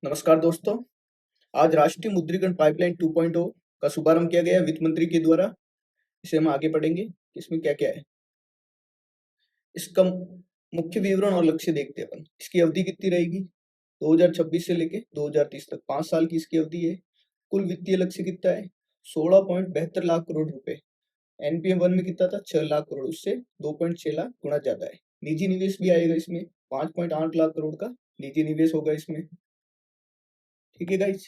नमस्कार दोस्तों। आज राष्ट्रीय मुद्रीकरण पाइपलाइन 2.0 का शुभारंभ किया गया वित्त मंत्री के द्वारा। इसे हम आगे पढ़ेंगे कि इसमें क्या-क्या है। इसका मुख्य विवरण और लक्ष्य देखते हैं अपन। इसकी अवधि कितनी रहेगी? 2026 से लेके 2030 तक 5 साल की इसकी अवधि है। कुल वित्तीय लक्ष्य कितना है? 16.72 लाख करोड़ रुपए। एनपीएम 1 में कितना था? 6 लाख करोड़, उससे 2.6 लाख गुना ज्यादा है। निजी निवेश भी आएगा इसमें, 5.8 लाख करोड़ का निजी निवेश होगा इसमें। ठीक है गाइस।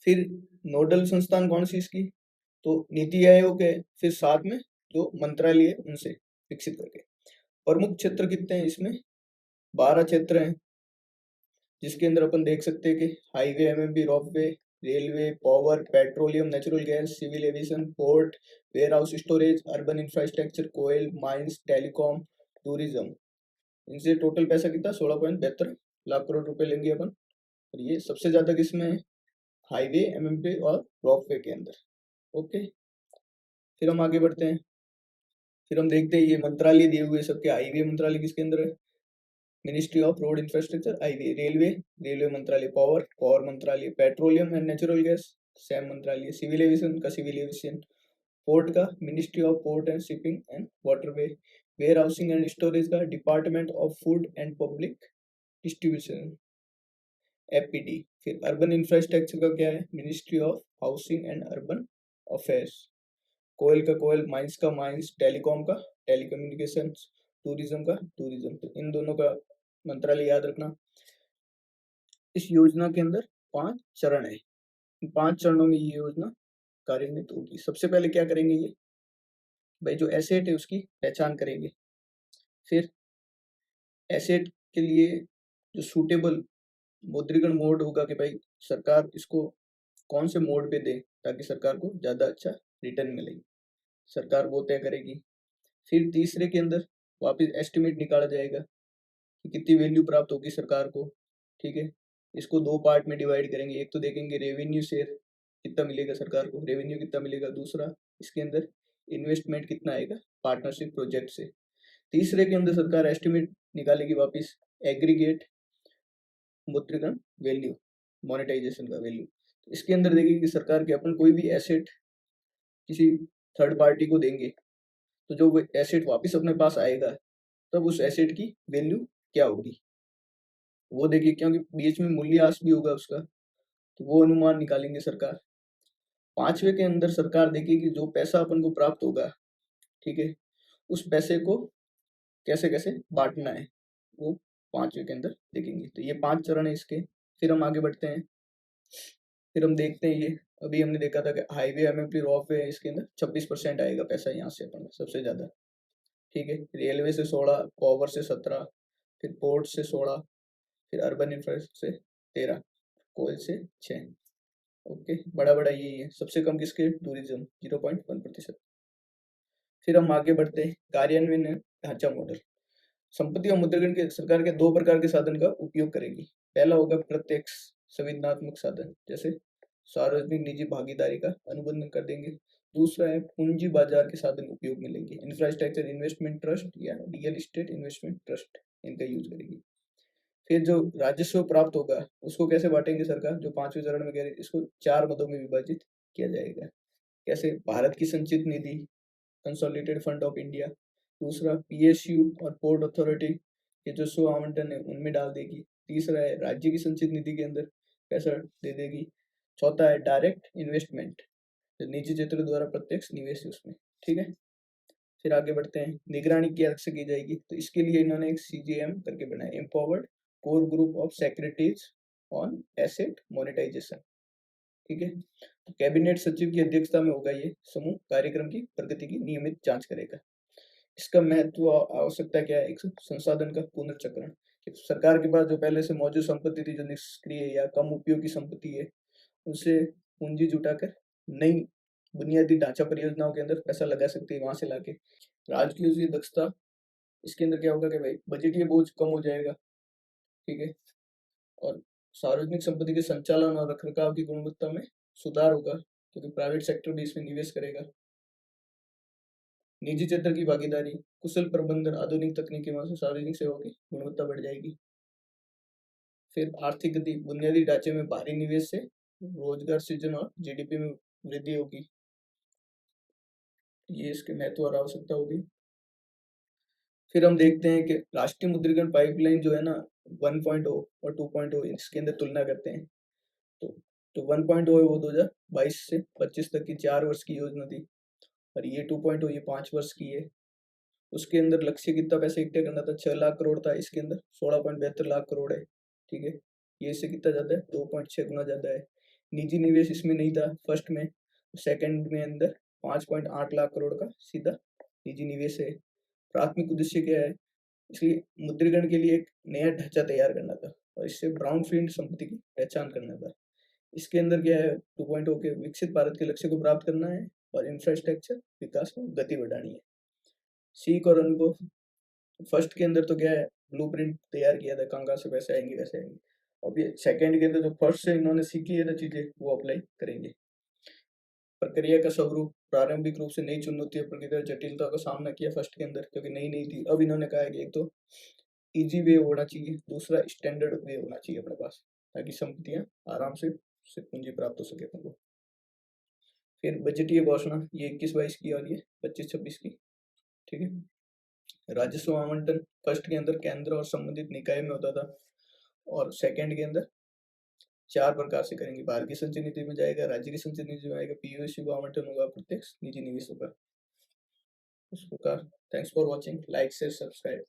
फिर नोडल संस्थान कौन सी इसकी? तो नीति आयोग है। फिर साथ में जो मंत्रालय है उनसे विकसित करके। प्रमुख क्षेत्र कितने हैं इसमें? 12 क्षेत्र हैं, जिसके अंदर अपन देख सकते हैं कि highway, MMB, ropeway, railway, power, petroleum, natural gas, civil aviation, port, warehouse storage, urban infrastructure, coal mines, telecom, tourism. इनसे टोटल पैसा कितना? 16.72 लाख करोड़ रुपए लेंगे अपन। और ये सबसे ज्यादा किसमें है? हाईवे, एमएमबी और रोपवे के अंदर। ओके, फिर हम आगे बढ़ते हैं। फिर हम देखते हैं ये मंत्रालय दिए हुए सबके। हाईवे मंत्रालय किसके अंदर है? Ministry of road infrastructure, highway. Railway, railway मंत्रालय। पावर, पावर मंत्रालय। Petroleum and natural gas, same मंत्रालय। सिविल एविएशन का सिविल एविएशन। पोर्ट का ministry of port and shipping and waterway. Warehousing and storage का department of food and public distribution, APD. फिर urban infrastructure का क्या है? Ministry of housing and urban affairs. कोयल का कोयल, माइंस का माइंस, टेलीकॉम का टेलीकम्युनिकेशन, टूरिज्म का टूरिज्म। तो इन दोनों का मंत्रालय याद रखना। इस योजना के अंदर 5 चरण है। इन 5 चरणों में ये योजना कार्यान्वित होगी। सबसे पहले क्या करेंगे? ये भाई जो एसेट है उसकी पहचान करेंगे। फिर एसेट के लिए जो सूटेबल मुद्रीकरण मोड होगा कि भाई सरकार इसको कौन से मोड पे दे ताकि सरकार को ज्यादा अच्छा रिटर्न मिले, सरकार वो तय करेगी। फिर तीसरे के अंदर वापस एस्टिमेट निकाला जाएगा कि कितनी वैल्यू प्राप्त होगी सरकार को। ठीक है, इसको 2 पार्ट में डिवाइड करेंगे। एक तो देखेंगे रेवेन्यू शेयर कितना मिलेगा सरकार को, रेवेन्यू कितना मिलेगा। दूसरा इसके अंदर इन्वेस्टमेंट कितना आएगा पार्टनरशिप प्रोजेक्ट से। तीसरे के अंदर सरकार एस्टिमेट निकालेगी वापस एग्रीगेट मुद्रीकरण वैल्यू, मोनेटाइजेशन का वैल्यू। इसके अंदर देखेंगे कि सरकार के अपन कोई भी एसेट किसी थर्ड पार्टी को देंगे तो जो वो एसेट वापस अपने पास आएगा तब उस एसेट की वैल्यू क्या होगी वो देखिए, क्योंकि बीच में मूल्यह्रास भी होगा उसका, तो वो अनुमान निकालेंगे सरकार। पांचवे के अंदर सरकार देखेगी जो पैसा अपन को प्राप्त होगा, ठीक है, उस पैसे को कैसे कैसे बांटना है, वो पांचवे के अंदर देखेंगे। तो ये 5 चरण है इसके। फिर हम आगे बढ़ते हैं। फिर हम देखते हैं, ये अभी हमने देखा था कि हाईवे, एमएमटी, रोपवे है, इसके अंदर 26% आएगा पैसा यहाँ से अपन सबसे ज्यादा। ठीक है, रेलवे से 16, पावर से 17, फिर पोर्ट से 16, फिर अर्बन इंफ्रास्ट्रक्चर से 13, कोयल से 6। ओके, बड़ा बड़ा यही है। सबसे कम किसके? टूरिज्म, 0.1%। फिर हम आगे बढ़ते हैं। कार्यान्वयन ढांचा मॉडल। संपत्ति और मुद्राकरण के सरकार के 2 प्रकार के साधन का उपयोग करेगी। पहला होगा प्रत्यक्ष संविदात्मक साधन, जैसे सार्वजनिक निजी भागीदारी का अनुबंध कर देंगे। दूसरा है पूंजी बाजार के साधन उपयोग में लेंगे, इंफ्रास्ट्रक्चर इन्वेस्टमेंट ट्रस्ट या रियल एस्टेट इन्वेस्टमेंट ट्रस्ट, इनका यूज करेगी। फिर जो राजस्व प्राप्त होगा उसको कैसे बांटेंगे सरकार? जो 5वें चरण में कह रही है, इसको 4 मदों में विभाजित किया जाएगा। कैसे? भारत की संचित निधि, कंसोलिडेटेड फंड ऑफ इंडिया। दूसरा पीएसयू और पोर्ट अथॉरिटी के जो स्व आवंटन है उनमें डाल देगी। तीसरा है राज्य की संचित निधि के अंदर पैसा दे देगी। चौथा है डायरेक्ट इन्वेस्टमेंट, निजी क्षेत्र द्वारा प्रत्यक्ष निवेश है उसमें। ठीक है, फिर आगे बढ़ते हैं। निगरानी कैसे की जाएगी? तो इसके लिए इन्होंने एक सीजीएम करके बनाया, empowered core group of secretaries on asset monetisation. ठीक है, तो कैबिनेट सचिव की अध्यक्षता में होगा ये समूह, कार्यक्रम की प्रगति की नियमित जांच करेगा। इसका महत्व आवश्यकता क्या है? एक संसाधन का पुनर्चक्रण। सरकार के पास जो पहले से मौजूद संपत्ति थी, जो निष्क्रिय या कम उपयोगी संपत्ति है, उनसे पूंजी जुटाकर नई बुनियादी ढांचा परियोजनाओं के अंदर पैसा लगा सकते हैं, वहां से लाके। राजकीय दक्षता, इसके अंदर क्या होगा कि भाई बजटीय बोझ कम हो जाएगा। ठीक है, और सार्वजनिक संपत्ति के संचालन और रखरखाव की गुणवत्ता में सुधार होगा, क्योंकि प्राइवेट सेक्टर भी इसमें निवेश करेगा। निजी क्षेत्र की भागीदारी, कुशल प्रबंधन, आधुनिक तकनीकी से सार्वजनिक सेवाओं की गुणवत्ता बढ़ जाएगी। फिर आर्थिक गति, बुनियादी ढांचे में भारी निवेश से रोजगार सृजन और जीडीपी में वृद्धि होगी। ये इसके महत्व और आवश्यकता होगी। फिर हम देखते हैं कि राष्ट्रीय मुद्रीकरण पाइपलाइन जो है ना 1.0 और 2.0 इसके अंदर तुलना करते हैं। तो जो 1.0 है वो 2022 से 25 तक की 4 वर्ष की योजना थी, और ये 2.0 ये 5 वर्ष की है। उसके अंदर लक्ष्य कितना पैसे इकट्ठा करना था, 6 लाख करोड़ था, इसके अंदर 16.72 लाख करोड़ है। ठीक है, ये इससे कितना ज्यादा है, 2.6 गुना ज्यादा है। निजी निवेश इसमें नहीं था फर्स्ट में, सेकंड में अंदर 5.8 लाख करोड़ का सीधा निजी निवेश है। प्राथमिक उद्देश्य क्या है, इसलिए मुद्रीकरण के लिए एक नया ढांचा तैयार करना था और इससे ब्राउन फील्ड संपत्ति की पहचान करना था। इसके अंदर क्या है, 2.0 के विकसित भारत के लक्ष्य को प्राप्त करना है और इंफ्रास्ट्रक्चर विकास को गति बढ़ानी है। सीख और अनुभव, फर्स्ट के अंदर तो क्या है, ब्लूप्रिंट तैयार किया था, कहाँ से पैसे आएंगे कैसे आएंगे। अब ये सेकंड के अंदर जो फर्स्ट से इन्होंने सीखी है ना चीजें, वो अप्लाई करेंगे। प्रक्रिया का स्वरूप, प्रारंभिक रूप से नई चुनौतियों प्रक्रिया जटिलता का सामना किया फर्स्ट के अंदर, क्योंकि नई नई थी। अब इन्होंने कहा है कि एक तो इजी वे होना चाहिए, दूसरा स्टैंडर्ड वे होना चाहिए अपने पास, ताकि संपत्तियां आराम से पूंजी प्राप्त हो सके अपन को। फिर बजटीय घोषणा, ये 21-22 की और ये 25-26 की। ठीक है, राजस्व आवंटन फर्स्ट के अंदर केंद्र और संबंधित निकाय में होता था, और सेकंड के अंदर 4 प्रकार से करेंगे। भारत की संचय नीति में जाएगा, राज्य की संचय नीति में आएगा, पीओसी को आवंटन होगा, प्रत्यक्ष निजी निवेशों का। इस प्रकार। Thanks for watching, like share subscribe.